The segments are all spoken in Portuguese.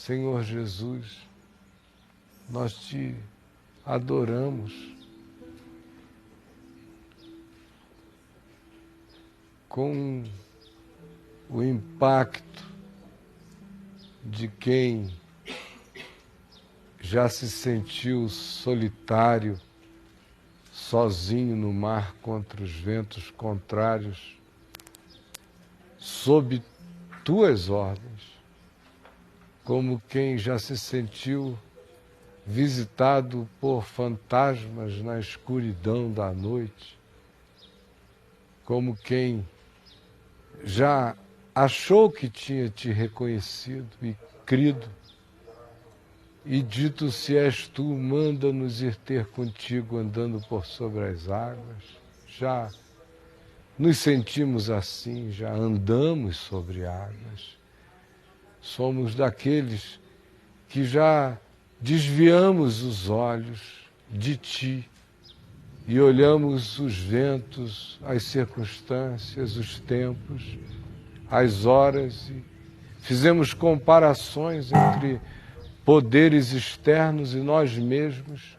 Senhor Jesus, nós te adoramos com o impacto de quem já se sentiu solitário, sozinho no mar contra os ventos contrários, sob tuas ordens, como quem já se sentiu visitado por fantasmas na escuridão da noite, como quem já achou que tinha te reconhecido e crido, e dito: se és tu, manda-nos ir ter contigo andando por sobre as águas. Já nos sentimos assim, já andamos sobre águas. Somos daqueles que já desviamos os olhos de ti e olhamos os ventos, as circunstâncias, os tempos, as horas, e fizemos comparações entre poderes externos e nós mesmos,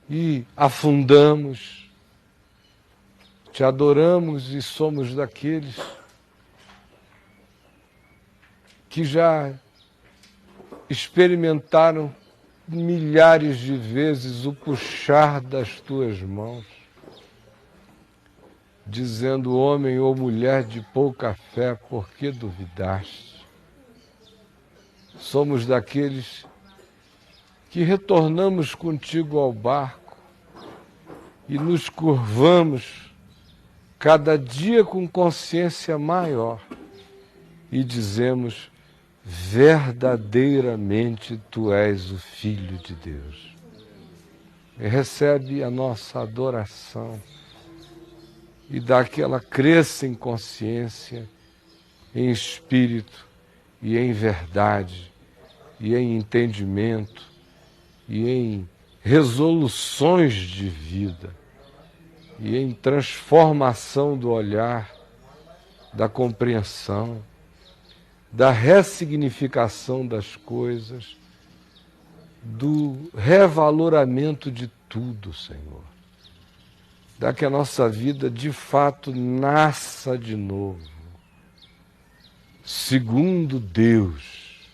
e afundamos, te adoramos, e somos daqueles que já experimentaram milhares de vezes o puxar das tuas mãos, dizendo: homem ou mulher de pouca fé, por que duvidaste? Somos daqueles que retornamos contigo ao barco e nos curvamos cada dia com consciência maior e dizemos: verdadeiramente tu és o Filho de Deus. E recebe a nossa adoração e dá que ela cresça em consciência, em espírito e em verdade, e em entendimento, e em resoluções de vida, e em transformação do olhar, da compreensão, da ressignificação das coisas, do revaloramento de tudo, Senhor. Dá que a nossa vida de fato nasça de novo, segundo Deus,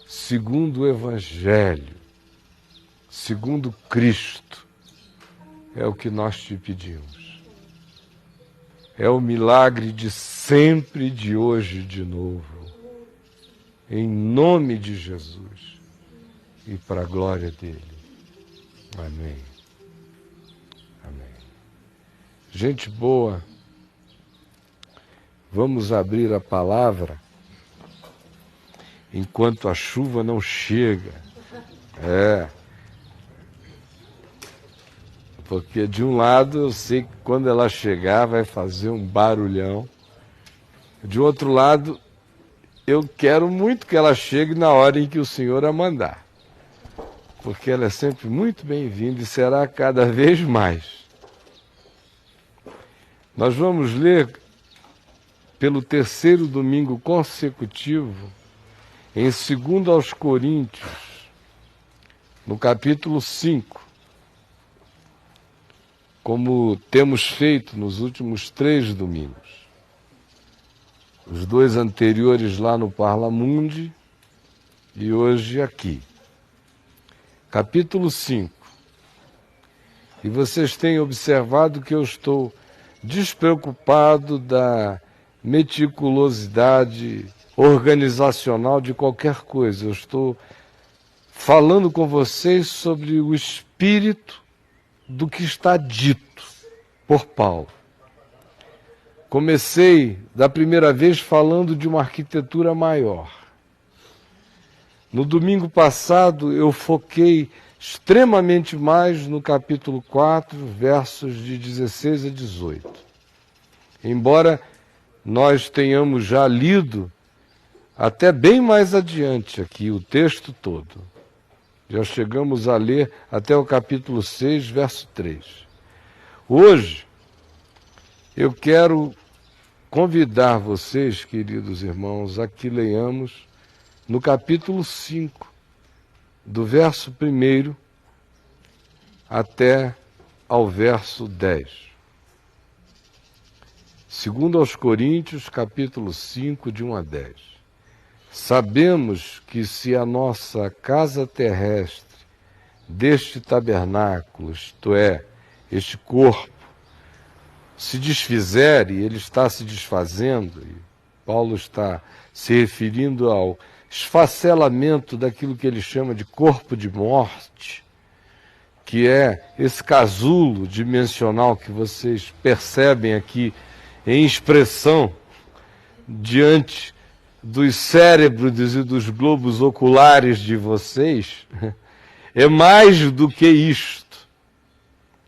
segundo o Evangelho, segundo Cristo. É o que nós te pedimos. É o milagre de sempre e de hoje de novo. Em nome de Jesus e para a glória dele. Amém. Amém. Gente boa, vamos abrir a palavra enquanto a chuva não chega. Porque de um lado eu sei que quando ela chegar vai fazer um barulhão. De outro lado, eu quero muito que ela chegue na hora em que o Senhor a mandar. Porque ela é sempre muito bem-vinda e será cada vez mais. Nós vamos ler pelo terceiro domingo consecutivo em 2 aos Coríntios, no capítulo 5, como temos feito nos últimos 3 domingos. Os 2 anteriores lá no Parla Mundi e hoje aqui. Capítulo 5. E vocês têm observado que eu estou despreocupado da meticulosidade organizacional de qualquer coisa. Eu estou falando com vocês sobre o espírito do que está dito por Paulo. Comecei da primeira vez falando de uma arquitetura maior. No domingo passado eu foquei extremamente mais no capítulo 4, versos de 16 a 18. Embora nós tenhamos já lido até bem mais adiante aqui o texto todo. Já chegamos a ler até o capítulo 6, verso 3. Hoje, eu quero convidar vocês, queridos irmãos, a que leiamos no capítulo 5, do verso 1 até ao verso 10. Segundo aos Coríntios, capítulo 5, de 1 a 10. Sabemos que se a nossa casa terrestre deste tabernáculo, isto é, este corpo, se desfizer, e ele está se desfazendo, e Paulo está se referindo ao esfacelamento daquilo que ele chama de corpo de morte, que é esse casulo dimensional que vocês percebem aqui em expressão diante dos cérebros e dos globos oculares de vocês, é mais do que isto.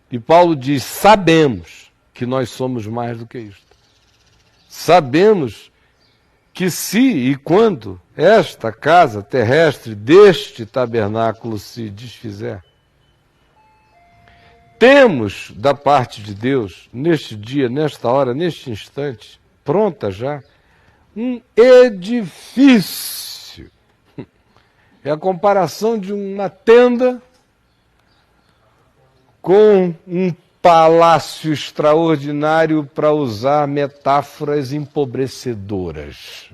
E Paulo diz, sabemos que nós somos mais do que isto. Sabemos que se e quando esta casa terrestre deste tabernáculo se desfizer, temos da parte de Deus, neste dia, nesta hora, neste instante, pronta já, um edifício. É a comparação de uma tenda com um palácio extraordinário, para usar metáforas empobrecedoras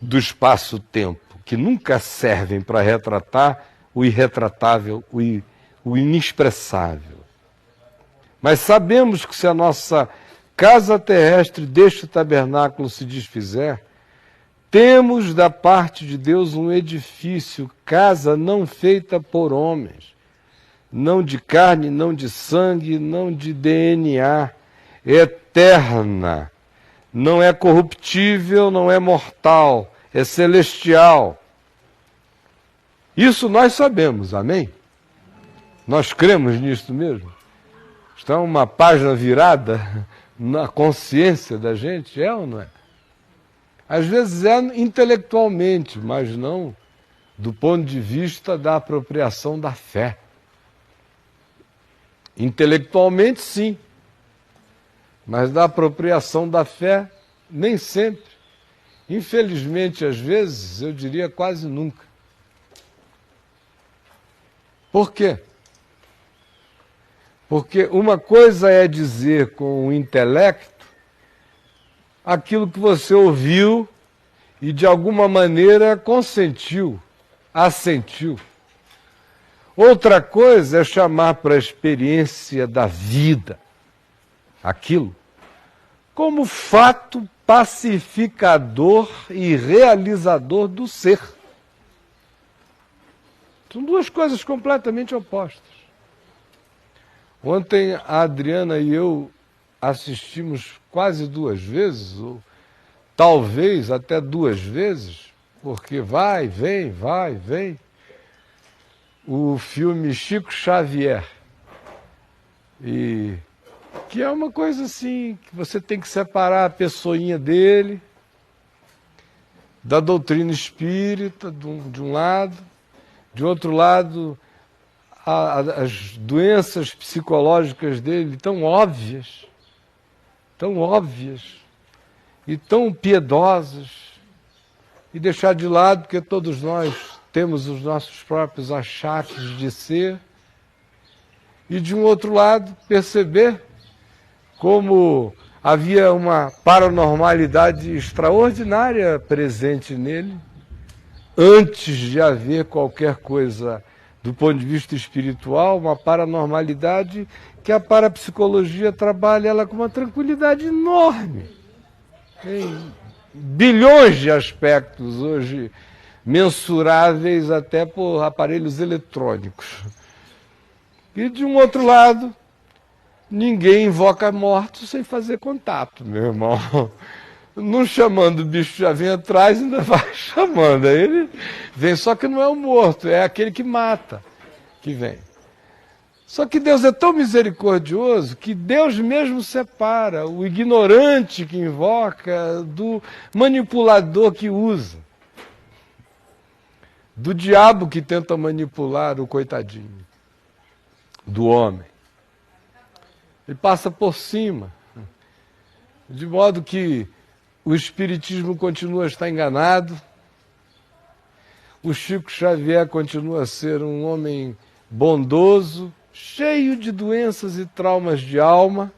do espaço-tempo, que nunca servem para retratar o irretratável, o inexpressável. Mas sabemos que se a nossa casa terrestre deste tabernáculo se desfizer, temos da parte de Deus um edifício, casa não feita por homens, não de carne, não de sangue, não de DNA, eterna, não é corruptível, não é mortal, é celestial. Isso nós sabemos, amém? Nós cremos nisso mesmo? Está uma página virada na consciência da gente, é ou não é? Às vezes é intelectualmente, mas não do ponto de vista da apropriação da fé. Intelectualmente, sim, mas da apropriação da fé, nem sempre. Infelizmente, às vezes, eu diria quase nunca. Por quê? Porque uma coisa é dizer com o intelecto aquilo que você ouviu e de alguma maneira consentiu, assentiu. Outra coisa é chamar para a experiência da vida aquilo como fato pacificador e realizador do ser. São duas coisas completamente opostas. Ontem a Adriana e eu assistimos quase 2 vezes, ou talvez até 2 vezes, porque vai, vem, o filme Chico Xavier. E que é uma coisa assim, que você tem que separar a pessoinha dele da doutrina espírita, de um lado, de outro lado, as doenças psicológicas dele tão óbvias e tão piedosas, e deixar de lado, porque todos nós temos os nossos próprios achaques de ser, e de um outro lado perceber como havia uma paranormalidade extraordinária presente nele, antes de haver qualquer coisa do ponto de vista espiritual, uma paranormalidade que a parapsicologia trabalha ela com uma tranquilidade enorme. Tem bilhões de aspectos hoje mensuráveis até por aparelhos eletrônicos. E de um outro lado, ninguém invoca mortos sem fazer contato, meu irmão. Não chamando o bicho já vem atrás, ainda vai chamando. Aí ele vem, só que não é o morto, é aquele que mata que vem. Só que Deus é tão misericordioso que Deus mesmo separa o ignorante que invoca do manipulador que usa. Do diabo que tenta manipular o coitadinho do homem. Ele passa por cima. De modo que o espiritismo continua a estar enganado, o Chico Xavier continua a ser um homem bondoso, cheio de doenças e traumas de alma,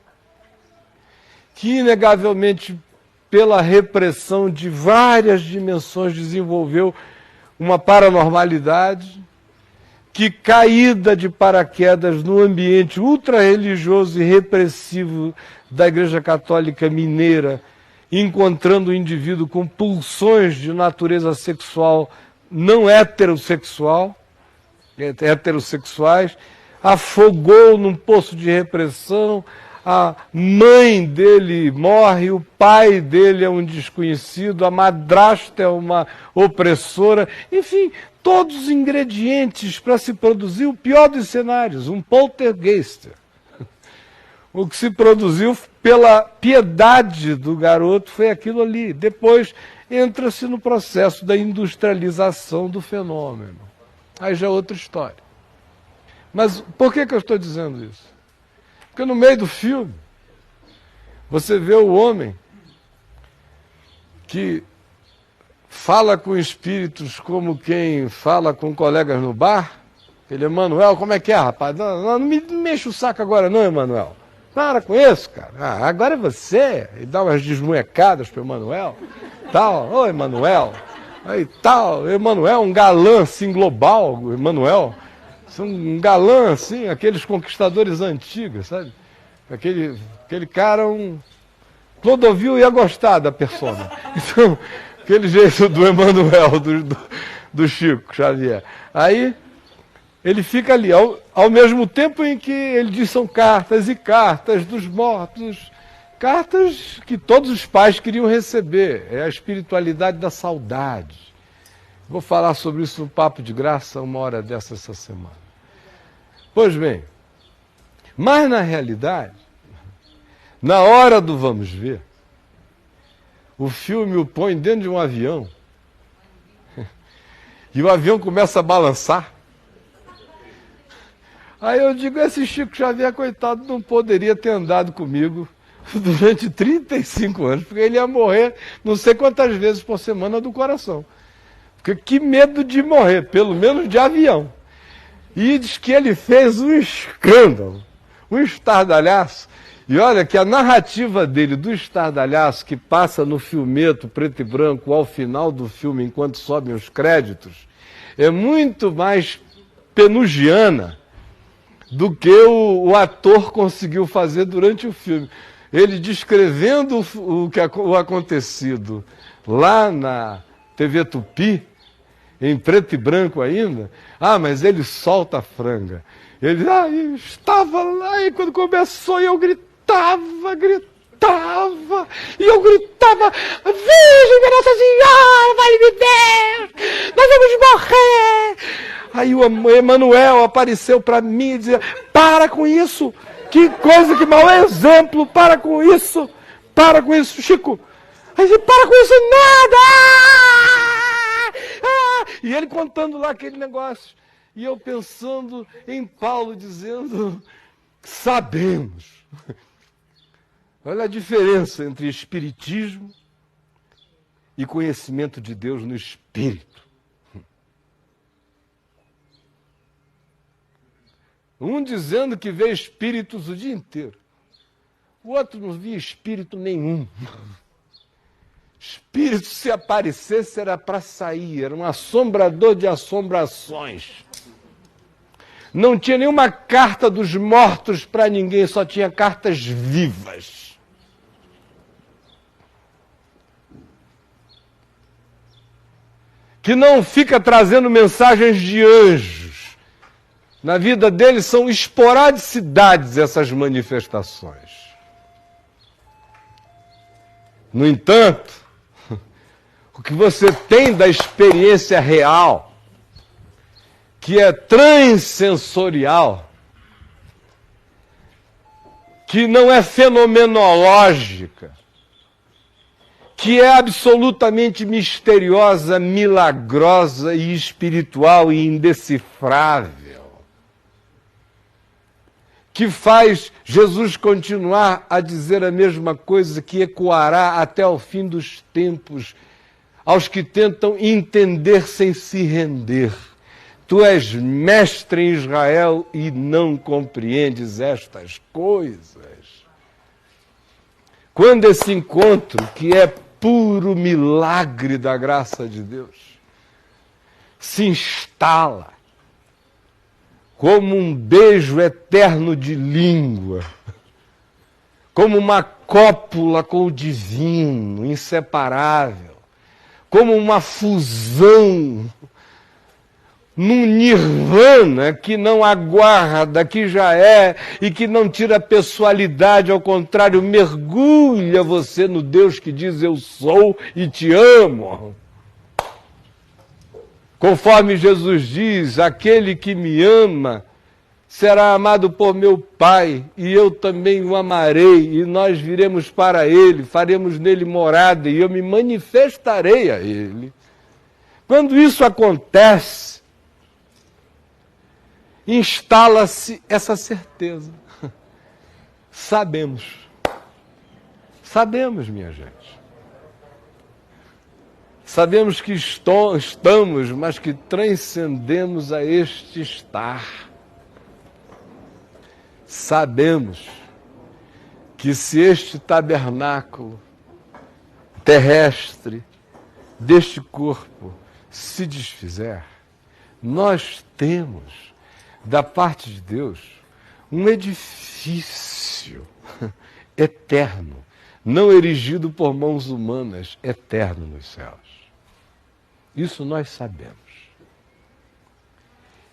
que inegavelmente, pela repressão de várias dimensões, desenvolveu uma paranormalidade, que, caída de paraquedas no ambiente ultra-religioso e repressivo da Igreja Católica Mineira, encontrando o indivíduo com pulsões de natureza sexual não heterossexuais, afogou num poço de repressão, a mãe dele morre, o pai dele é um desconhecido, a madrasta é uma opressora, enfim, todos os ingredientes para se produzir o pior dos cenários, um poltergeist. O que se produziu pela piedade do garoto foi aquilo ali. Depois entra-se no processo da industrialização do fenômeno. Aí já é outra história. Mas por que eu estou dizendo isso? Porque no meio do filme, você vê o homem que fala com espíritos como quem fala com colegas no bar. Ele, Emanuel, como é que é, rapaz? Não me mexa o saco agora não, Emanuel. Para com isso, cara. Ah, agora é você. E dá umas desmunhecadas pro Emanuel. Tal, ô Emanuel. Aí tal, Emanuel, um galã assim global, Emanuel. Um galã assim, aqueles conquistadores antigos, sabe? Aquele cara, Clodovil ia gostar da persona. Então, aquele jeito do Emanuel, do Chico Xavier. Aí ele fica ali, ao mesmo tempo em que ele diz são cartas e cartas dos mortos, cartas que todos os pais queriam receber, é a espiritualidade da saudade. Vou falar sobre isso no Papo de Graça uma hora dessa semana. Pois bem, mas na realidade, na hora do vamos ver, o filme o põe dentro de um avião e o avião começa a balançar. Aí eu digo, esse Chico Xavier, coitado, não poderia ter andado comigo durante 35 anos, porque ele ia morrer não sei quantas vezes por semana do coração. Porque que medo de morrer, pelo menos de avião. E diz que ele fez um escândalo, um estardalhaço. E olha que a narrativa dele do estardalhaço, que passa no filmeto preto e branco ao final do filme, enquanto sobem os créditos, é muito mais penugiana do que o ator conseguiu fazer durante o filme. Ele descrevendo o acontecido lá na TV Tupi, em preto e branco ainda, mas ele solta a franga. Ele estava lá e quando começou eu gritava, e eu gritava, Virgem Nossa Senhora, vai me ver, nós vamos morrer. Aí o Emanuel apareceu para mim e dizia, para com isso, que coisa, que mau exemplo, para com isso, Chico. Aí ele, para com isso nada! E ele contando lá aquele negócio, e eu pensando em Paulo dizendo, sabemos. Olha a diferença entre espiritismo e conhecimento de Deus no espírito. Um dizendo que vê espíritos o dia inteiro. O outro não via espírito nenhum. Espírito, se aparecesse, era para sair. Era um assombrador de assombrações. Não tinha nenhuma carta dos mortos para ninguém, só tinha cartas vivas. Que não fica trazendo mensagens de anjos. Na vida deles são esporadicidades essas manifestações. No entanto, o que você tem da experiência real, que é transsensorial, que não é fenomenológica, que é absolutamente misteriosa, milagrosa e espiritual e indecifrável, que faz Jesus continuar a dizer a mesma coisa, que ecoará até o fim dos tempos, aos que tentam entender sem se render. Tu és mestre em Israel e não compreendes estas coisas. Quando esse encontro, que é puro milagre da graça de Deus, se instala como um beijo eterno de língua, como uma cópula com o divino, inseparável, como uma fusão num nirvana que não aguarda, que já é e que não tira pessoalidade, ao contrário, mergulha você no Deus que diz eu sou e te amo. Conforme Jesus diz, aquele que me ama será amado por meu Pai, e eu também o amarei, e nós viremos para ele, faremos nele morada, e eu me manifestarei a ele. Quando isso acontece, instala-se essa certeza. Sabemos, minha gente. Sabemos que estamos, mas que transcendemos a este estar. Sabemos que se este tabernáculo terrestre deste corpo se desfizer, nós temos, da parte de Deus, um edifício eterno, não erigido por mãos humanas, eterno nos céus. Isso nós sabemos.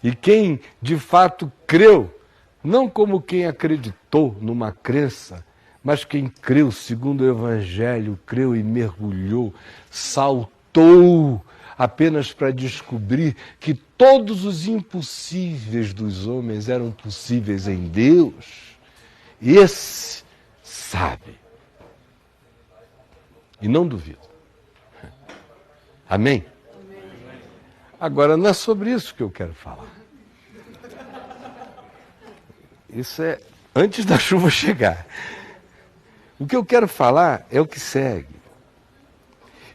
E quem de fato creu, não como quem acreditou numa crença, mas quem creu segundo o Evangelho, creu e mergulhou, saltou apenas para descobrir que todos os impossíveis dos homens eram possíveis em Deus. Esse sabe. E não duvido. Amém? Agora, não é sobre isso que eu quero falar. Isso é antes da chuva chegar. O que eu quero falar é o que segue.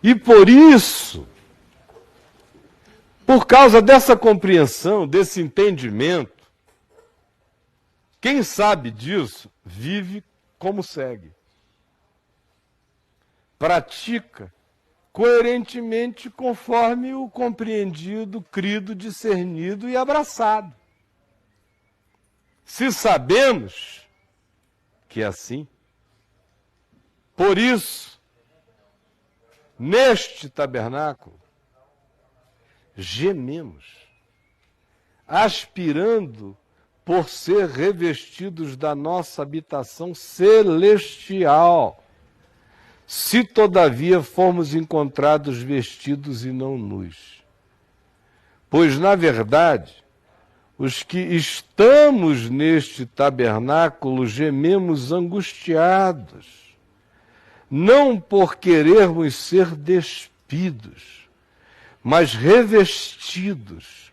E por isso, por causa dessa compreensão, desse entendimento, quem sabe disso, vive como segue. Pratica coerentemente conforme o compreendido, crido, discernido e abraçado. Se sabemos que é assim, por isso, neste tabernáculo, gememos, aspirando por ser revestidos da nossa habitação celestial, se todavia formos encontrados vestidos e não nus. Pois, na verdade, os que estamos neste tabernáculo gememos angustiados, não por querermos ser despidos, mas revestidos,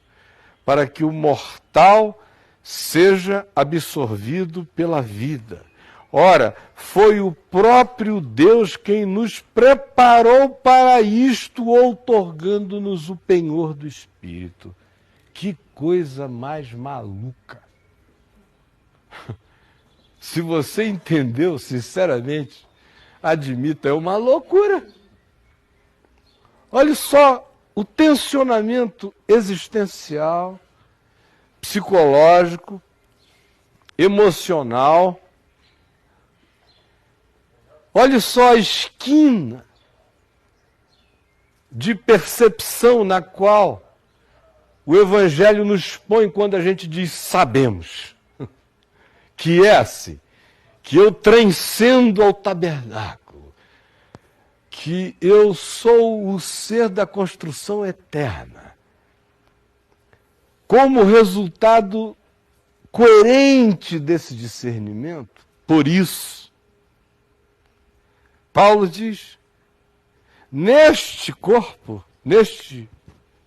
para que o mortal seja absorvido pela vida. Ora, foi o próprio Deus quem nos preparou para isto, outorgando-nos o penhor do Espírito. Que coisa mais maluca! Se você entendeu, sinceramente, admita, é uma loucura. Olha só o tensionamento existencial, psicológico, emocional. Olha só a esquina de percepção na qual o Evangelho nos põe quando a gente diz sabemos. Que é assim, que eu transcendo ao tabernáculo, que eu sou o ser da construção eterna. Como resultado coerente desse discernimento, por isso, Paulo diz, neste corpo, neste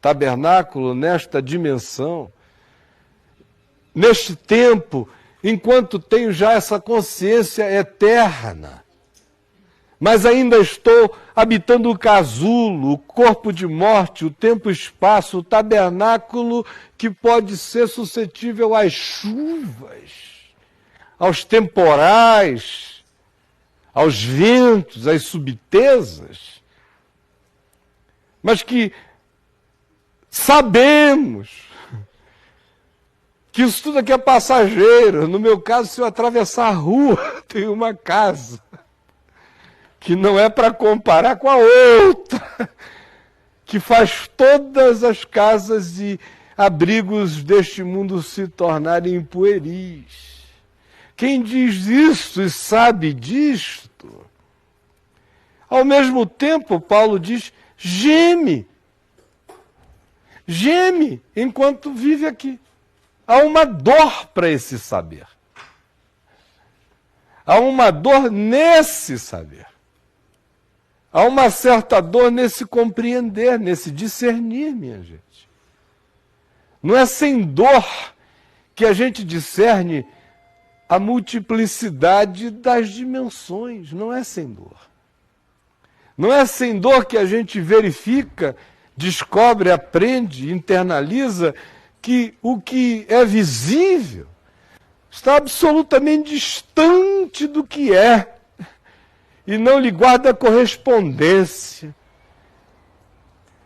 tabernáculo, nesta dimensão, neste tempo, enquanto tenho já essa consciência eterna mas ainda estou habitando o casulo, o corpo de morte, o tempo e o espaço, o tabernáculo que pode ser suscetível às chuvas, aos temporais, aos ventos, às subtezas, mas que sabemos que isso tudo aqui é passageiro. No meu caso, se eu atravessar a rua, tem uma casa que não é para comparar com a outra, que faz todas as casas e abrigos deste mundo se tornarem pueris. Quem diz isso e sabe disto, ao mesmo tempo, Paulo diz, geme enquanto vive aqui. Há uma dor para esse saber. Há uma dor nesse saber. Há uma certa dor nesse compreender, nesse discernir, minha gente. Não é sem dor que a gente discerne a multiplicidade das dimensões. Não é sem dor. Não é sem dor que a gente verifica, descobre, aprende, internaliza que o que é visível está absolutamente distante do que é. E não lhe guarda correspondência.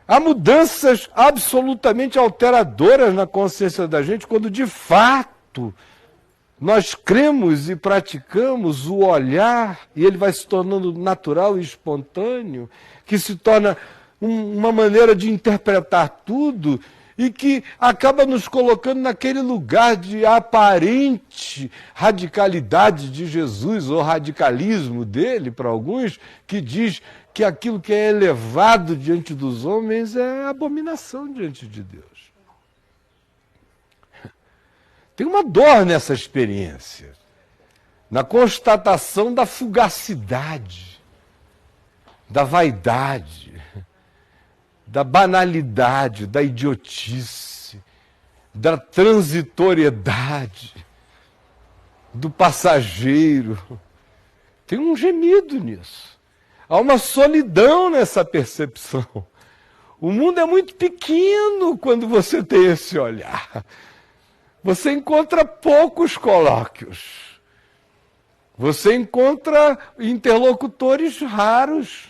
Há mudanças absolutamente alteradoras na consciência da gente quando, de fato, nós cremos e praticamos o olhar, e ele vai se tornando natural e espontâneo, que se torna uma maneira de interpretar tudo e que acaba nos colocando naquele lugar de aparente radicalidade de Jesus, ou radicalismo dele, para alguns, que diz que aquilo que é elevado diante dos homens é abominação diante de Deus. Tem uma dor nessa experiência, na constatação da fugacidade, da vaidade, da banalidade, da idiotice, da transitoriedade, do passageiro. Tem um gemido nisso. Há uma solidão nessa percepção. O mundo é muito pequeno quando você tem esse olhar. Você encontra poucos colóquios. Você encontra interlocutores raros.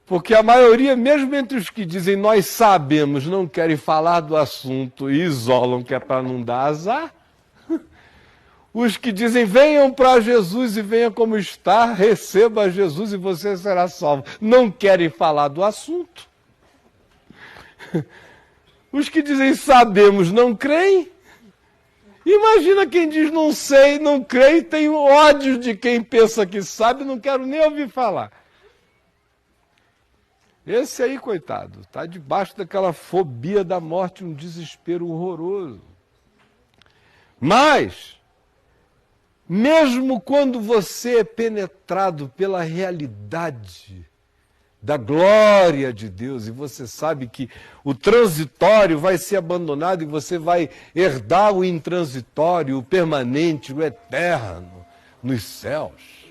Porque a maioria, mesmo entre os que dizem nós sabemos, não querem falar do assunto e isolam, que é para não dar azar. Os que dizem venham para Jesus e venha como está, receba Jesus e você será salvo, não querem falar do assunto. Os que dizem sabemos, não creem. Imagina quem diz não sei, não creio, tem ódio de quem pensa que sabe, não quero nem ouvir falar. Esse aí, coitado, está debaixo daquela fobia da morte, um desespero horroroso. Mas, mesmo quando você é penetrado pela realidade da glória de Deus, e você sabe que o transitório vai ser abandonado e você vai herdar o intransitório, o permanente, o eterno, nos céus,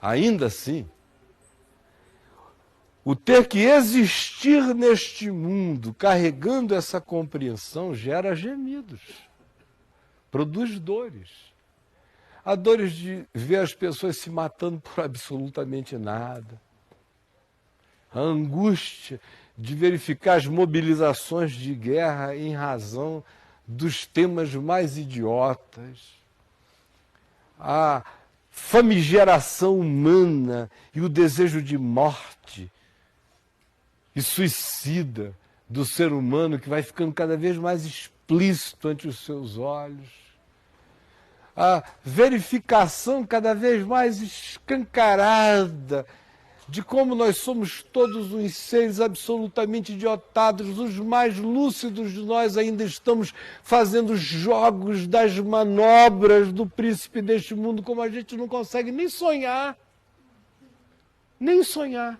ainda assim, o ter que existir neste mundo, carregando essa compreensão, gera gemidos, produz dores. Há dores de ver as pessoas se matando por absolutamente nada. A angústia de verificar as mobilizações de guerra em razão dos temas mais idiotas. A famigeração humana e o desejo de morte e suicida do ser humano que vai ficando cada vez mais explícito ante os seus olhos. A verificação cada vez mais escancarada de como nós somos todos uns seres absolutamente idiotados, os mais lúcidos de nós ainda estamos fazendo jogos das manobras do príncipe deste mundo, como a gente não consegue nem sonhar. Nem sonhar.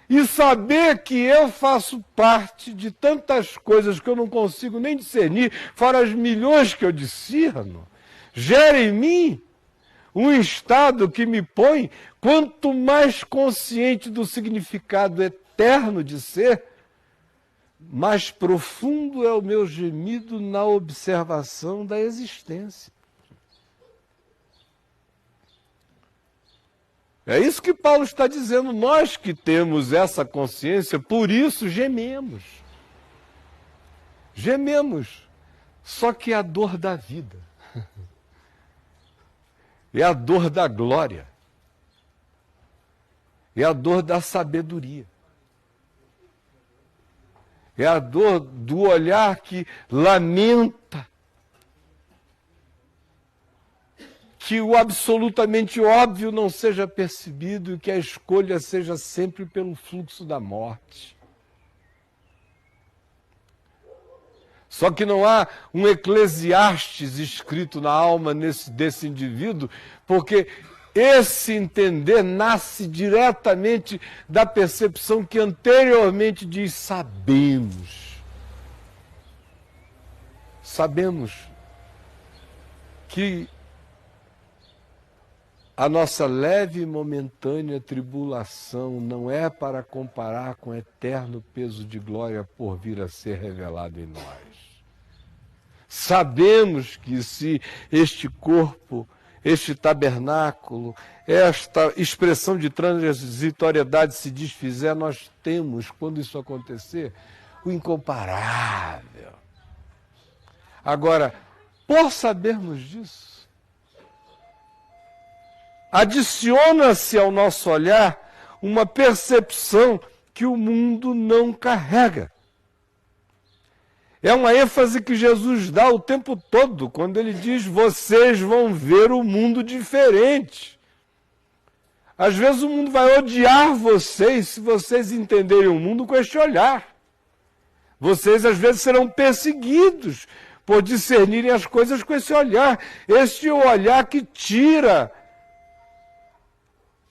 E saber que eu faço parte de tantas coisas que eu não consigo nem discernir, fora as milhões que eu discerno, gera em mim Um estado que me põe, quanto mais consciente do significado eterno de ser, mais profundo é o meu gemido na observação da existência. É isso que Paulo está dizendo. Nós que temos essa consciência, por isso gememos. Gememos. Só que é a dor da vida. É a dor da glória. É a dor da sabedoria. É a dor do olhar que lamenta que o absolutamente óbvio não seja percebido e que a escolha seja sempre pelo fluxo da morte. Só que não há um Eclesiastes escrito na alma desse indivíduo, porque esse entender nasce diretamente da percepção que anteriormente diz sabemos. Sabemos que a nossa leve e momentânea tribulação não é para comparar com o eterno peso de glória por vir a ser revelado em nós. Sabemos que se este corpo, este tabernáculo, esta expressão de transitoriedade se desfizer, nós temos, quando isso acontecer, o incomparável. Agora, por sabermos disso, adiciona-se ao nosso olhar uma percepção que o mundo não carrega. É uma ênfase que Jesus dá o tempo todo, quando ele diz, vocês vão ver o mundo diferente. Às vezes o mundo vai odiar vocês se vocês entenderem o mundo com este olhar. Vocês às vezes serão perseguidos por discernirem as coisas com esse olhar. Este é o olhar que tira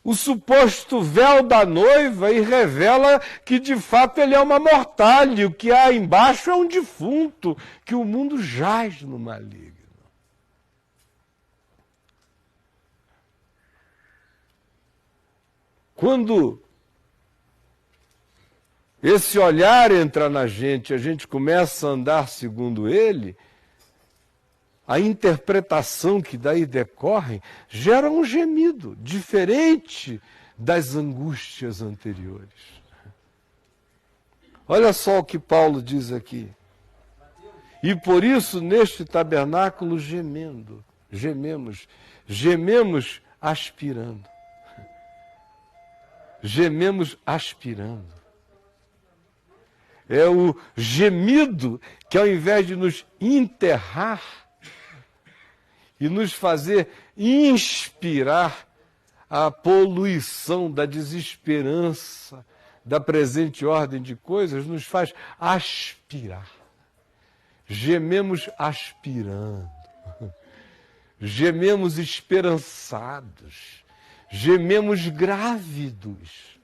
o suposto véu da noiva e revela que de fato ele é uma mortalha, o que há embaixo é um defunto, que o mundo jaz no maligno. Quando esse olhar entra na gente, a gente começa a andar segundo ele, a interpretação que daí decorre gera um gemido diferente das angústias anteriores. Olha só o que Paulo diz aqui. E por isso, neste tabernáculo gememos aspirando. Gememos aspirando. É o gemido que, ao invés de nos enterrar e nos fazer inspirar a poluição da desesperança da presente ordem de coisas, nos faz aspirar. Gememos aspirando. Gememos esperançados. Gememos grávidos.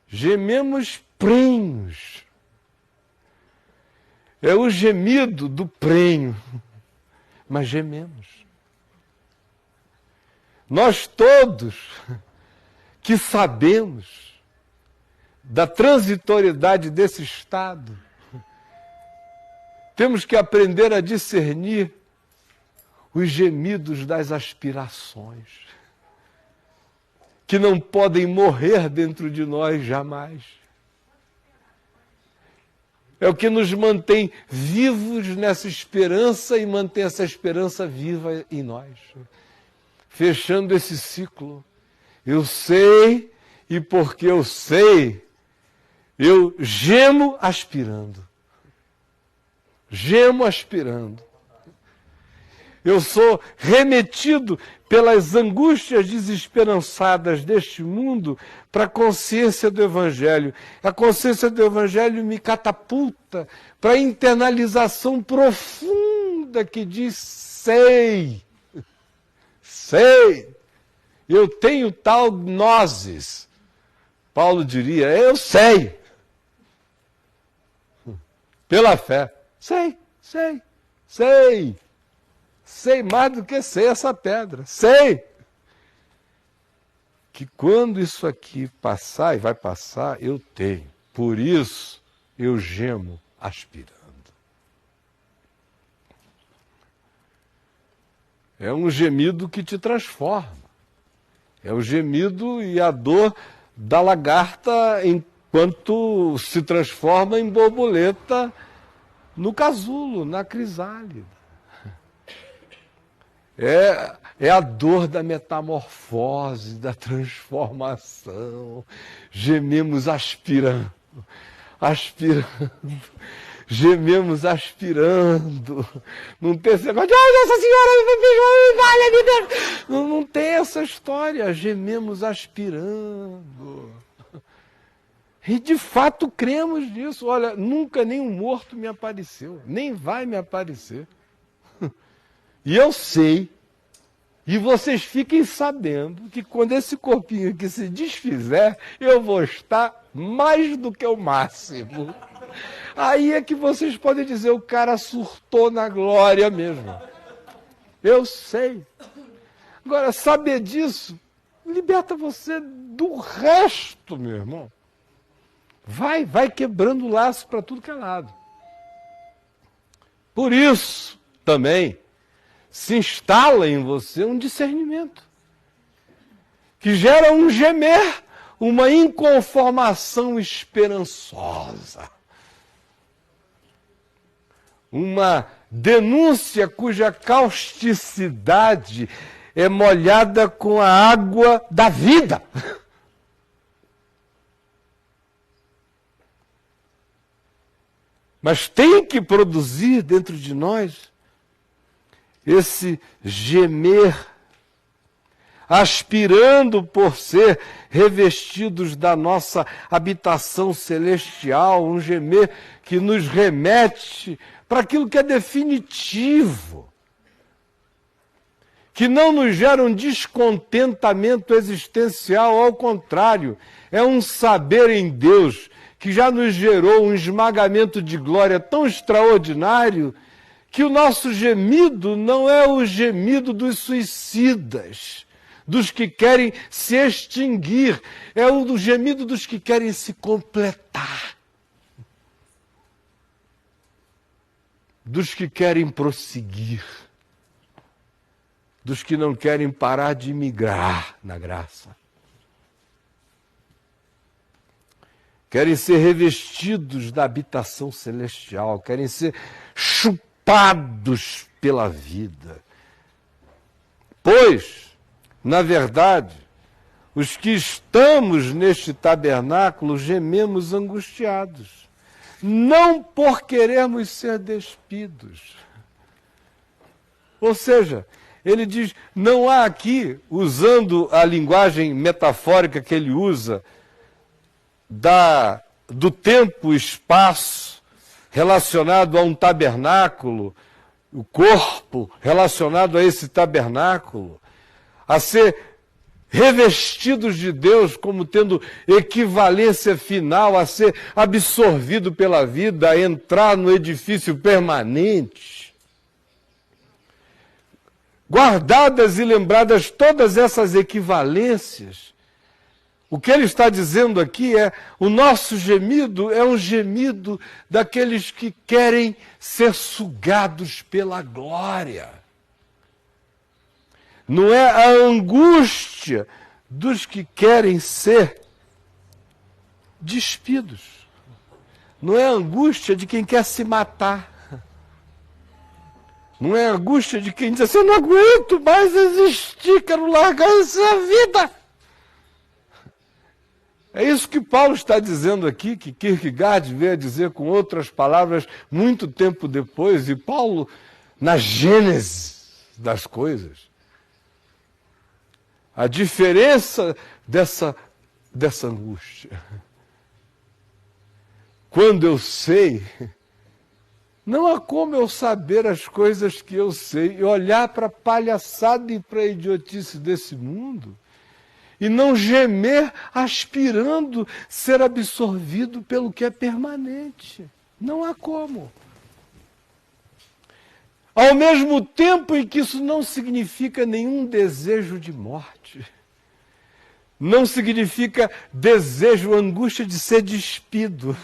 Gememos prenhos. É o gemido do prenho. Mas gememos. Nós todos que sabemos da transitoriedade desse estado, temos que aprender a discernir os gemidos das aspirações, que não podem morrer dentro de nós jamais. É o que nos mantém vivos nessa esperança e mantém essa esperança viva em nós. Fechando esse ciclo. Eu sei, e porque eu sei, eu gemo aspirando. Gemo aspirando. Eu sou remetido pelas angústias desesperançadas deste mundo para a consciência do Evangelho. A consciência do Evangelho me catapulta para a internalização profunda que diz, sei, eu tenho tal gnosis. Paulo diria, eu sei. Pela fé, sei. Sei mais do que sei essa pedra. Sei que quando isso aqui passar, e vai passar, eu tenho. Por isso, eu gemo aspirando. É um gemido que te transforma. É o gemido e a dor da lagarta enquanto se transforma em borboleta no casulo, na crisálida. É a dor da metamorfose, da transformação. Gememos aspirando, aspirando. Gememos aspirando. Não tem esse negócio de, ai, Nossa Senhora, vale, me Deus. Não tem essa história. Gememos aspirando. E de fato cremos nisso. Olha, nunca nenhum morto me apareceu, nem vai me aparecer. E eu sei, e vocês fiquem sabendo, que quando esse corpinho aqui se desfizer, eu vou estar mais do que o máximo. Aí é que vocês podem dizer, o cara surtou na glória mesmo. Eu sei. Agora, saber disso liberta você do resto, meu irmão. Vai quebrando o laço para tudo que é lado. Por isso, também, se instala em você um discernimento, que gera um gemer, uma inconformação esperançosa. Uma denúncia cuja causticidade é molhada com a água da vida. Mas tem que produzir dentro de nós esse gemer, aspirando por ser revestidos da nossa habitação celestial, um gemer que nos remete para aquilo que é definitivo, que não nos gera um descontentamento existencial, ao contrário, é um saber em Deus que já nos gerou um esmagamento de glória tão extraordinário que o nosso gemido não é o gemido dos suicidas, dos que querem se extinguir, é o gemido dos que querem se completar, dos que querem prosseguir, dos que não querem parar de migrar na graça. Querem ser revestidos da habitação celestial, querem ser chupados pela vida. Pois, na verdade, os que estamos neste tabernáculo gememos angustiados, não por querermos ser despidos. Ou seja, ele diz, não há aqui, usando a linguagem metafórica que ele usa, do tempo e espaço relacionado a um tabernáculo, o corpo relacionado a esse tabernáculo, a ser revestidos de Deus como tendo equivalência final, a ser absorvido pela vida, a entrar no edifício permanente. Guardadas e lembradas todas essas equivalências, o que ele está dizendo aqui é, o nosso gemido é um gemido daqueles que querem ser sugados pela glória. Não é a angústia dos que querem ser despidos. Não é a angústia de quem quer se matar. Não é a angústia de quem diz assim, eu não aguento mais existir, quero largar essa vida. É isso que Paulo está dizendo aqui, que Kierkegaard veio a dizer com outras palavras muito tempo depois, e Paulo, na gênese das coisas. A diferença dessa angústia. Quando eu sei, não há como eu saber as coisas que eu sei e olhar para a palhaçada e para a idiotice desse mundo e não gemer aspirando ser absorvido pelo que é permanente. Não há como. Ao mesmo tempo em que isso não significa nenhum desejo de morte. Não significa desejo, angústia de ser despido.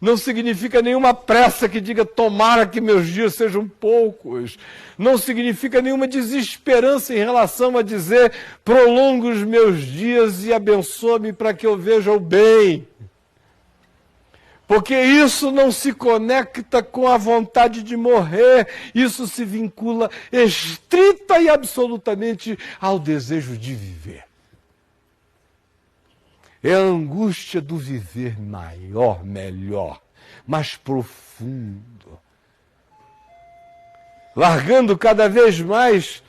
Não significa nenhuma pressa que diga, tomara que meus dias sejam poucos. Não significa nenhuma desesperança em relação a dizer, prolonga os meus dias e abençoa-me para que eu veja o bem. Porque isso não se conecta com a vontade de morrer, isso se vincula estrita e absolutamente ao desejo de viver. É a angústia do viver maior, melhor, mais profundo. Largando cada vez mais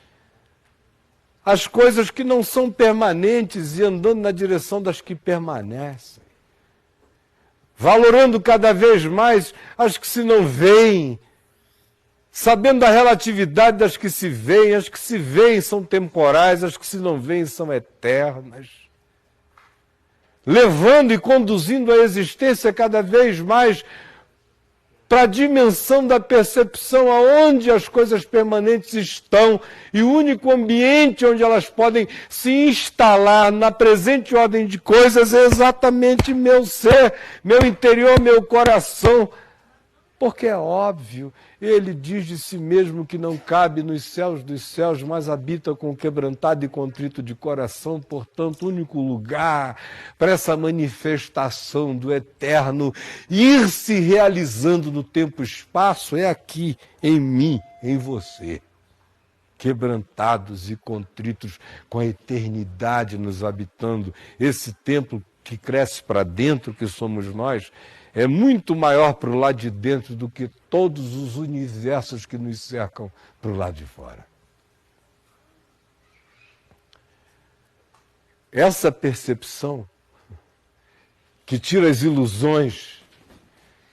as coisas que não são permanentes e andando na direção das que permanecem. Valorando cada vez mais as que se não veem, sabendo da relatividade das que se veem, as que se veem são temporais, as que se não veem são eternas. Levando e conduzindo a existência cada vez mais para a dimensão da percepção aonde as coisas permanentes estão e o único ambiente onde elas podem se instalar na presente ordem de coisas é exatamente meu ser, meu interior, meu coração. Porque é óbvio, ele diz de si mesmo que não cabe nos céus dos céus, mas habita com quebrantado e contrito de coração, portanto, o único lugar para essa manifestação do eterno ir se realizando no tempo e espaço é aqui, em mim, em você. Quebrantados e contritos com a eternidade nos habitando, esse templo que cresce para dentro, que somos nós, é muito maior para o lado de dentro do que todos os universos que nos cercam para o lado de fora. Essa percepção que tira as ilusões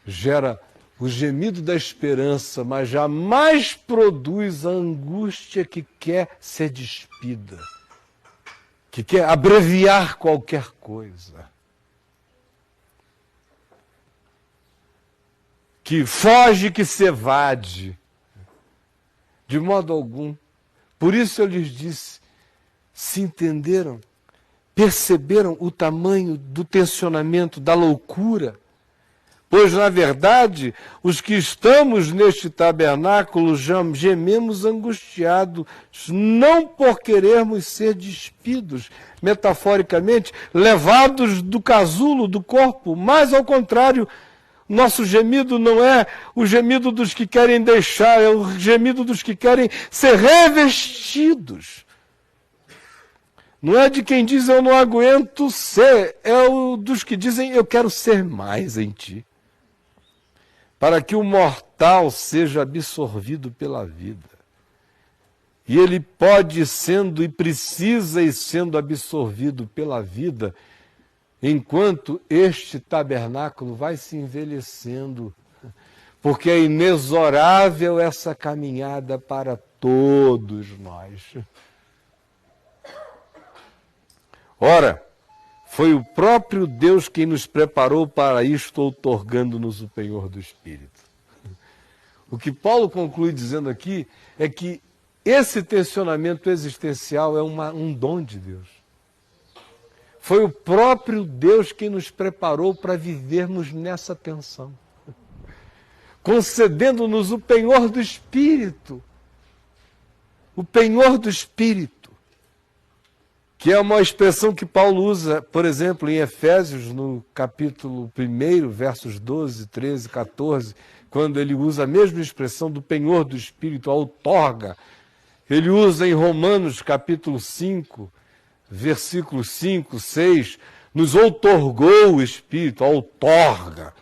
gera o gemido da esperança, mas jamais produz a angústia que quer ser despida, que quer abreviar qualquer coisa. Que foge, que se evade, de modo algum. Por isso eu lhes disse, se entenderam, perceberam o tamanho do tensionamento, da loucura, pois, na verdade, os que estamos neste tabernáculo gememos angustiados, não por querermos ser despidos, metaforicamente, levados do casulo do corpo, mas, ao contrário, nosso gemido não é o gemido dos que querem deixar, é o gemido dos que querem ser revestidos. Não é de quem diz eu não aguento ser, é o dos que dizem eu quero ser mais em ti. Para que o mortal seja absorvido pela vida. E ele pode sendo e precisa ir sendo absorvido pela vida, enquanto este tabernáculo vai se envelhecendo, porque é inexorável essa caminhada para todos nós. Ora, foi o próprio Deus quem nos preparou para isto, outorgando-nos o penhor do Espírito. O que Paulo conclui dizendo aqui é que esse tensionamento existencial é um dom de Deus. Foi o próprio Deus quem nos preparou para vivermos nessa tensão, concedendo-nos o penhor do Espírito. O penhor do Espírito, que é uma expressão que Paulo usa, por exemplo, em Efésios, no capítulo 1, versos 12, 13, 14, quando ele usa a mesma expressão do penhor do Espírito, a outorga. Ele usa em Romanos, capítulo 5, versículos 5, 6, nos outorgou o Espírito, a outorga.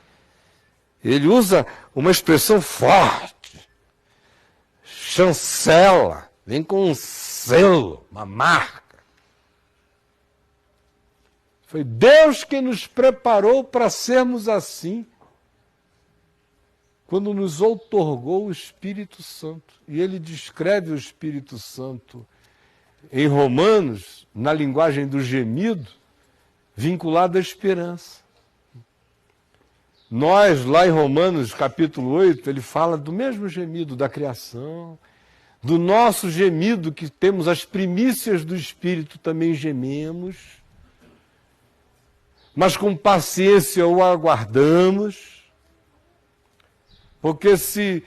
Ele usa uma expressão forte, chancela, vem com um selo, uma marca. Foi Deus quem nos preparou para sermos assim, quando nos outorgou o Espírito Santo. E ele descreve o Espírito Santo em Romanos, na linguagem do gemido, vinculado à esperança. Nós, lá em Romanos, capítulo 8, ele fala do mesmo gemido da criação, do nosso gemido, que temos as primícias do Espírito, também gememos, mas com paciência o aguardamos, porque se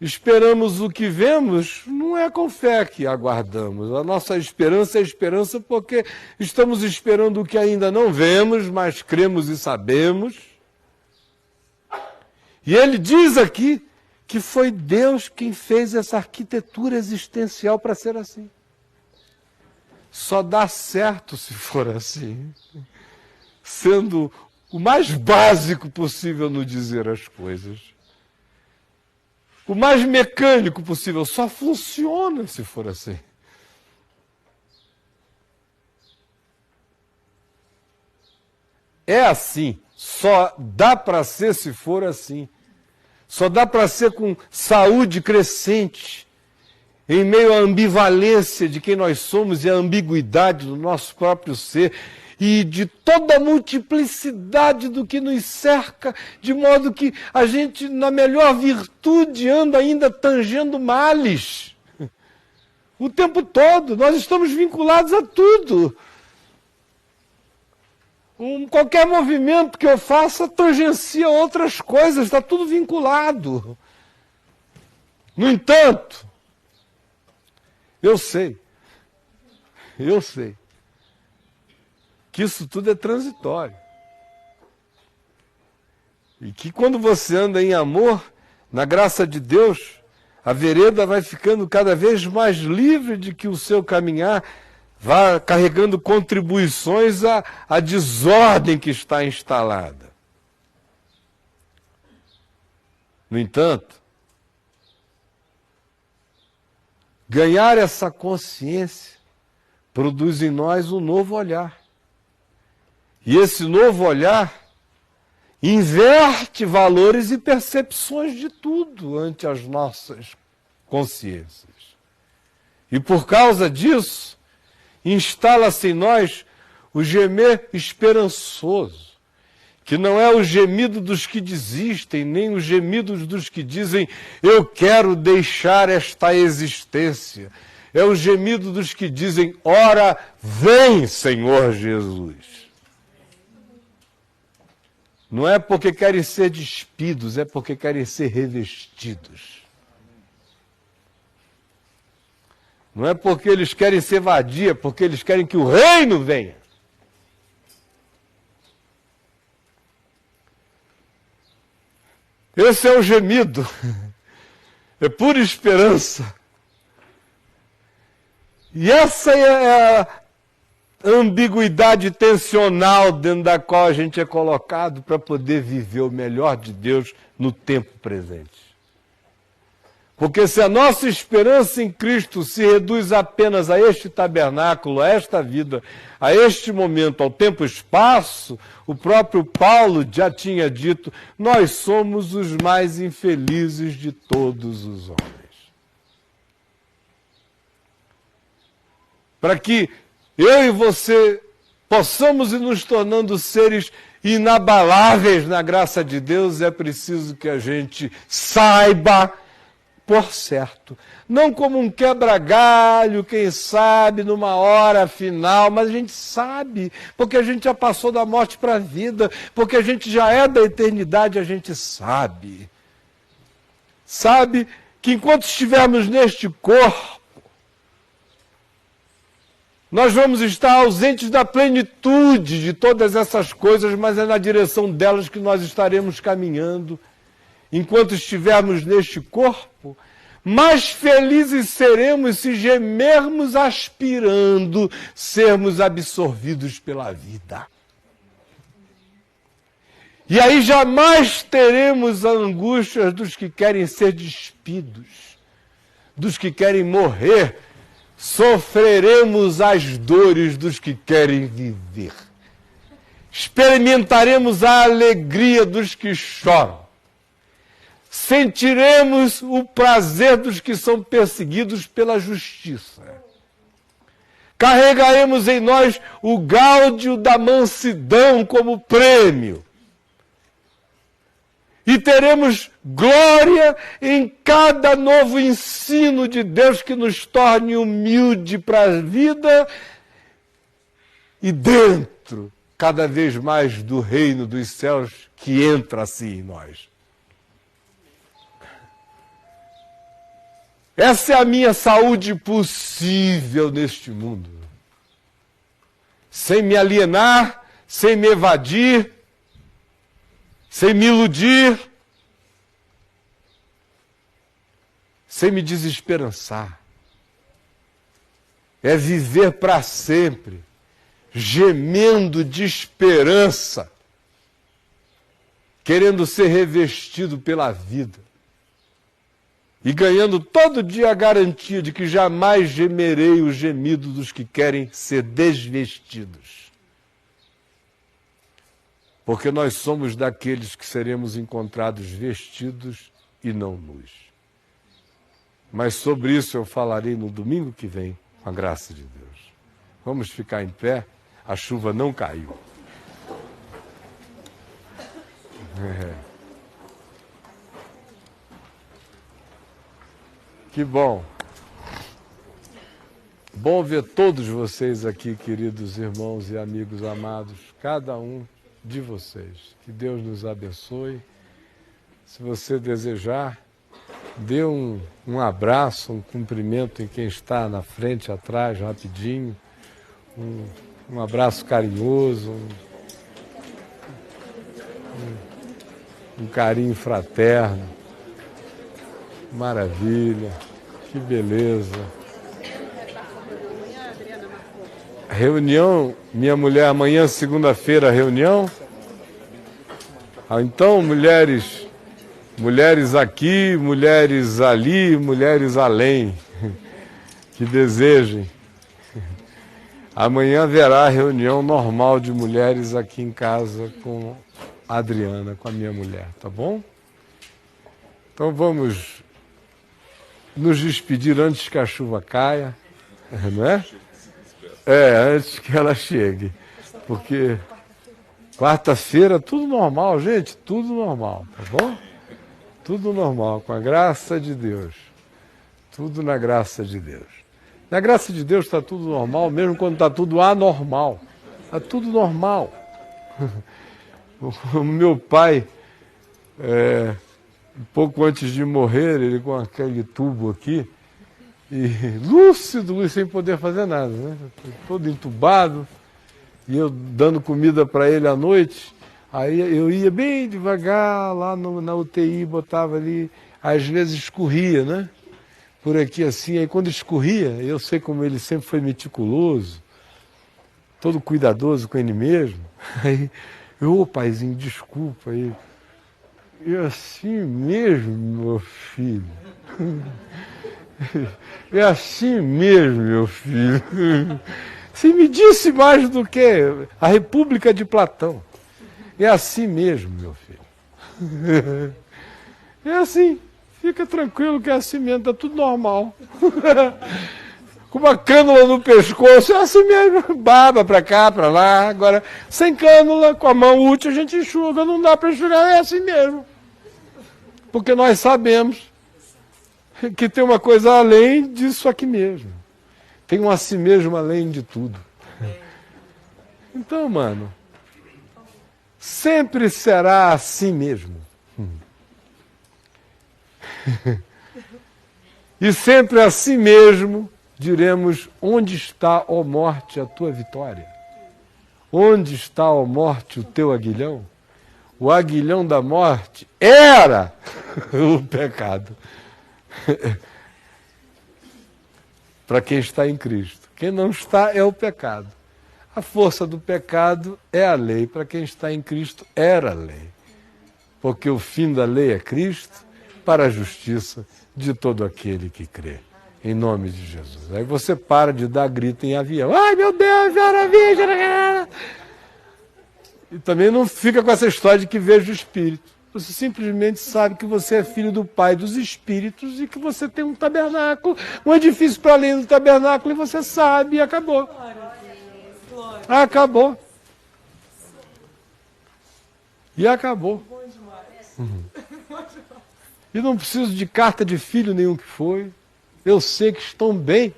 esperamos o que vemos, não é com fé que aguardamos. A nossa esperança é esperança porque estamos esperando o que ainda não vemos, mas cremos e sabemos. E ele diz aqui que foi Deus quem fez essa arquitetura existencial para ser assim. Só dá certo se for assim, sendo o mais básico possível no dizer as coisas. O mais mecânico possível, só funciona se for assim. É assim, só dá para ser se for assim. Só dá para ser com saúde crescente, em meio à ambivalência de quem nós somos e à ambiguidade do nosso próprio ser, e de toda a multiplicidade do que nos cerca, de modo que a gente, na melhor virtude, anda ainda tangendo males. O tempo todo, nós estamos vinculados a tudo. Qualquer movimento que eu faça tangencia outras coisas, está tudo vinculado. No entanto, eu sei que isso tudo é transitório. E que quando você anda em amor, na graça de Deus, a vereda vai ficando cada vez mais livre de que o seu caminhar vá carregando contribuições à desordem que está instalada. No entanto, ganhar essa consciência produz em nós um novo olhar. E esse novo olhar inverte valores e percepções de tudo ante as nossas consciências. E por causa disso, instala-se em nós o gemer esperançoso, que não é o gemido dos que desistem, nem os gemidos dos que dizem, eu quero deixar esta existência. É o gemido dos que dizem, ora, vem, Senhor Jesus. Não é porque querem ser despidos, é porque querem ser revestidos. Não é porque eles querem ser vadia, é porque eles querem que o reino venha. Esse é o gemido. É pura esperança. E essa é a ambiguidade tensional dentro da qual a gente é colocado para poder viver o melhor de Deus no tempo presente. Porque se a nossa esperança em Cristo se reduz apenas a este tabernáculo, a esta vida, a este momento, ao tempo e espaço, o próprio Paulo já tinha dito, nós somos os mais infelizes de todos os homens. Para que eu e você possamos ir nos tornando seres inabaláveis na graça de Deus, é preciso que a gente saiba por certo. Não como um quebra-galho, quem sabe, numa hora final, mas a gente sabe, porque a gente já passou da morte para a vida, porque a gente já é da eternidade, a gente sabe. Sabe que enquanto estivermos neste corpo, nós vamos estar ausentes da plenitude de todas essas coisas, mas é na direção delas que nós estaremos caminhando. Enquanto estivermos neste corpo, mais felizes seremos se gemermos aspirando sermos absorvidos pela vida. E aí jamais teremos a angústia dos que querem ser despidos, dos que querem morrer. Sofreremos as dores dos que querem viver. Experimentaremos a alegria dos que choram. Sentiremos o prazer dos que são perseguidos pela justiça. Carregaremos em nós o gáudio da mansidão como prêmio. E teremos glória em cada novo ensino de Deus que nos torne humilde para a vida e dentro, cada vez mais, do reino dos céus que entra assim em nós. Essa é a minha saúde possível neste mundo. Sem me alienar, sem me evadir, sem me iludir, sem me desesperançar. É viver para sempre, gemendo de esperança, querendo ser revestido pela vida e ganhando todo dia a garantia de que jamais gemerei o gemido dos que querem ser desvestidos. Porque nós somos daqueles que seremos encontrados vestidos e não nus. Mas sobre isso eu falarei no domingo que vem, com a graça de Deus. Vamos ficar em pé, a chuva não caiu. Que bom. Bom ver todos vocês aqui, queridos irmãos e amigos amados, cada um de vocês. Que Deus nos abençoe. Se você desejar, dê um abraço, um cumprimento em quem está na frente, atrás, rapidinho. Um abraço carinhoso, um carinho fraterno. Maravilha, que beleza. Reunião, minha mulher, amanhã, segunda-feira, reunião. Então, mulheres aqui, mulheres ali, mulheres além, que desejem. Amanhã haverá reunião normal de mulheres aqui em casa com a Adriana, com a minha mulher, tá bom? Então vamos nos despedir antes que a chuva caia, não é? Antes que ela chegue, porque quarta-feira tudo normal, gente, tudo normal, tá bom? Tudo normal, com a graça de Deus, tudo na graça de Deus. Na graça de Deus está tudo normal, mesmo quando está tudo anormal, está tudo normal. O meu pai, um pouco antes de morrer, ele com aquele tubo aqui, e lúcido, sem poder fazer nada, né? Todo entubado, e eu dando comida para ele à noite, aí eu ia bem devagar lá na UTI, botava ali, às vezes escorria, né? Por aqui assim, aí quando escorria, eu sei como ele sempre foi meticuloso, todo cuidadoso com ele mesmo, aí ô paizinho, desculpa aí. E assim mesmo, meu filho. É assim mesmo, meu filho. Você me disse mais do que a República de Platão. É assim mesmo, meu filho. É assim. Fica tranquilo que é assim mesmo, está tudo normal. Com uma cânula no pescoço, é assim mesmo. Baba para cá, para lá. Agora, sem cânula, com a mão útil, a gente enxuga. Não dá para enxugar, é assim mesmo. Porque nós sabemos que tem uma coisa além disso aqui mesmo. Tem um assim mesmo além de tudo. Então, mano, sempre será assim mesmo. E sempre assim mesmo diremos: onde está, ó morte, a tua vitória? Onde está, ó morte, o teu aguilhão? O aguilhão da morte era o pecado. Para quem está em Cristo. Quem não está é o pecado. A força do pecado é a lei. Para quem está em Cristo, era a lei. Porque o fim da lei é Cristo, para a justiça de todo aquele que crê. Em nome de Jesus. Aí você para de dar grito em avião. Ai, meu Deus, maravilha! E também não fica com essa história de que vejo o Espírito. Você simplesmente sabe que você é filho do Pai dos Espíritos e que você tem um tabernáculo, um edifício para além do tabernáculo, e você sabe, e acabou. Acabou. E acabou. E não preciso de carta de filho nenhum que foi. Eu sei que estão bem.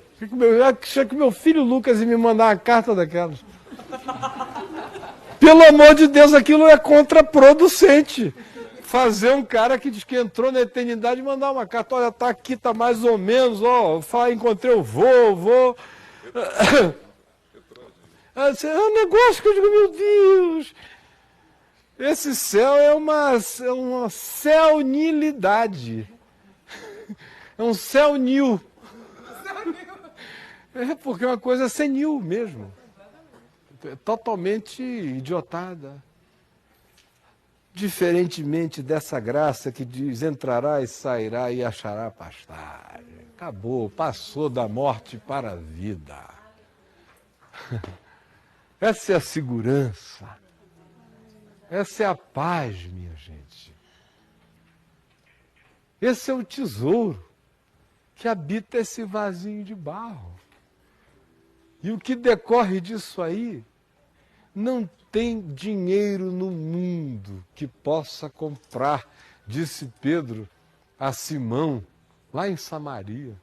Chega que meu filho Lucas e me mandar uma carta daquelas. Pelo amor de Deus, aquilo é contraproducente. Fazer um cara que diz que entrou na eternidade e mandar uma carta. Olha, tá aqui, tá mais ou menos, ó. Encontrei o vô. É um negócio que eu digo, meu Deus. Esse céu é uma celnilidade. É um céu nil. É porque é uma coisa senil mesmo. Totalmente idiotada. Diferentemente dessa graça que diz, entrará e sairá e achará pastagem. Acabou, passou da morte para a vida. Essa é a segurança. Essa é a paz, minha gente. Esse é o tesouro que habita esse vasinho de barro. E o que decorre disso aí, não tem dinheiro no mundo que possa comprar, disse Pedro a Simão, lá em Samaria.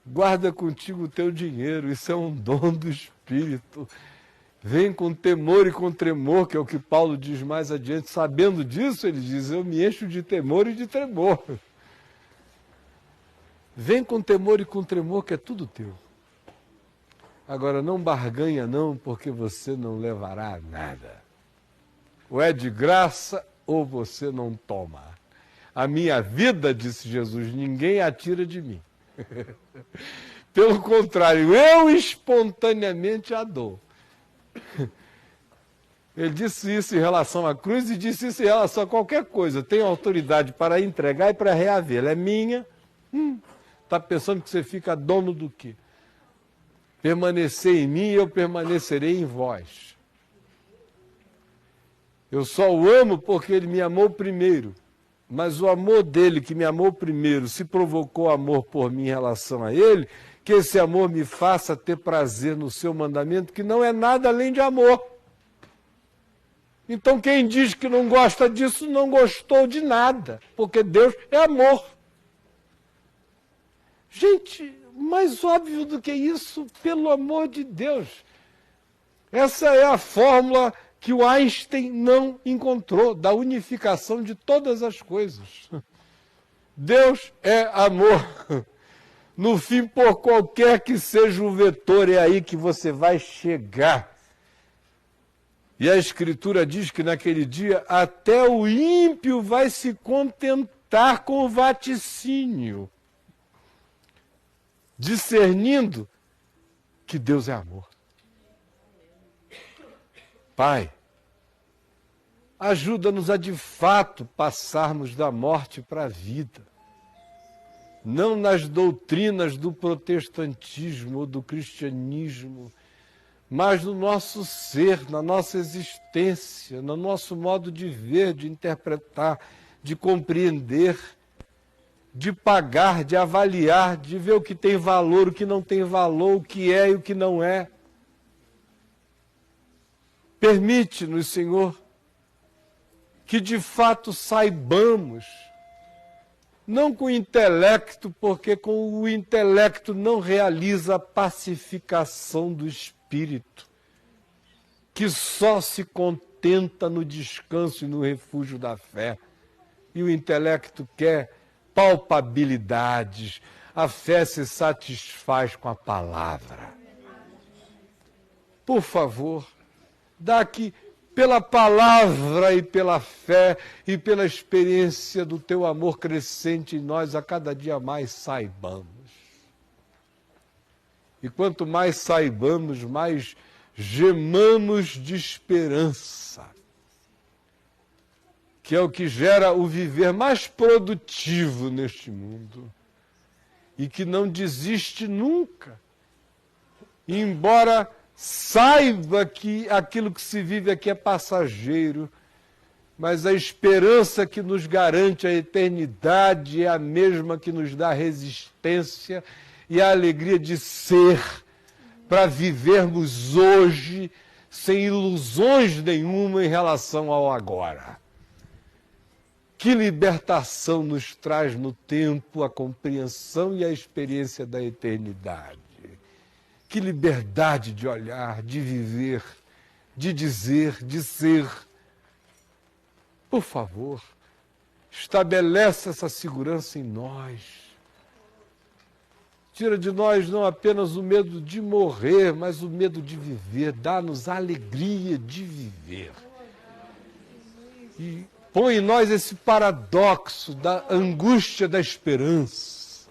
Guarda contigo o teu dinheiro, isso é um dom do Espírito. Vem com temor e com tremor, que é o que Paulo diz mais adiante. Sabendo disso, ele diz, eu me encho de temor e de tremor. Vem com temor e com tremor, que é tudo teu. Agora, não barganha não, porque você não levará nada. Ou é de graça, ou você não toma. A minha vida, disse Jesus, ninguém a tira de mim. Pelo contrário, eu espontaneamente a dou. Ele disse isso em relação à cruz e disse isso em relação a qualquer coisa. Eu tenho autoridade para entregar e para reaver. Ela é minha. Está pensando que você fica dono do quê? Permanecer em mim e eu permanecerei em vós. Eu só o amo porque ele me amou primeiro. Mas o amor dele, que me amou primeiro, se provocou amor por mim em relação a ele, que esse amor me faça ter prazer no seu mandamento, que não é nada além de amor. Então quem diz que não gosta disso, não gostou de nada, porque Deus é amor. Gente, mais óbvio do que isso, pelo amor de Deus. Essa é a fórmula que o Einstein não encontrou, da unificação de todas as coisas. Deus é amor. No fim, por qualquer que seja o vetor, é aí que você vai chegar. E a Escritura diz que naquele dia até o ímpio vai se contentar com o vaticínio, discernindo que Deus é amor. Pai, ajuda-nos a de fato passarmos da morte para a vida. Não nas doutrinas do protestantismo ou do cristianismo, mas no nosso ser, na nossa existência, no nosso modo de ver, de interpretar, de compreender, de pagar, de avaliar, de ver o que tem valor, o que não tem valor, o que é e o que não é. Permite-nos, Senhor, que de fato saibamos, não com o intelecto, porque com o intelecto não realiza a pacificação do espírito, que só se contenta no descanso e no refúgio da fé. E o intelecto quer palpabilidades, a fé se satisfaz com a palavra. Por favor, dá que pela palavra e pela fé e pela experiência do teu amor crescente em nós, a cada dia mais saibamos. E quanto mais saibamos, mais gemamos de esperança, que é o que gera o viver mais produtivo neste mundo e que não desiste nunca, embora saiba que aquilo que se vive aqui é passageiro, mas a esperança que nos garante a eternidade é a mesma que nos dá resistência e a alegria de ser, para vivermos hoje sem ilusões nenhuma em relação ao agora. Que libertação nos traz no tempo a compreensão e a experiência da eternidade. Que liberdade de olhar, de viver, de dizer, de ser. Por favor, estabelece essa segurança em nós. Tira de nós não apenas o medo de morrer, mas o medo de viver. Dá-nos a alegria de viver. E põe em nós esse paradoxo da angústia da esperança.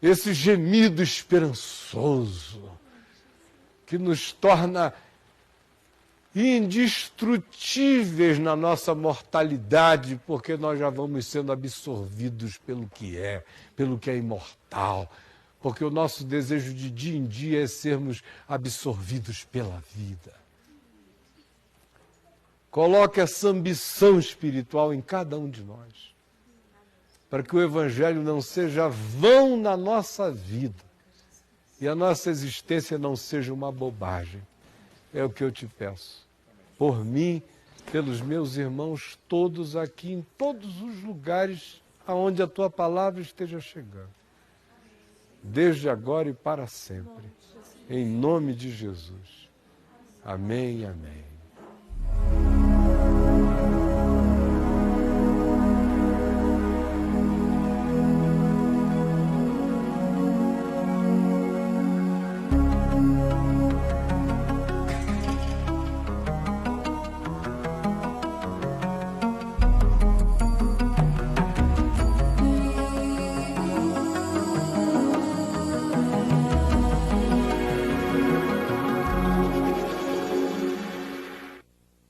Esse gemido esperançoso que nos torna indestrutíveis na nossa mortalidade, porque nós já vamos sendo absorvidos pelo que é imortal, porque o nosso desejo de dia em dia é sermos absorvidos pela vida. Coloque essa ambição espiritual em cada um de nós, para que o Evangelho não seja vão na nossa vida e a nossa existência não seja uma bobagem. É o que eu te peço. Por mim, pelos meus irmãos todos aqui, em todos os lugares aonde a tua palavra esteja chegando. Desde agora e para sempre. Em nome de Jesus. Amém e amém.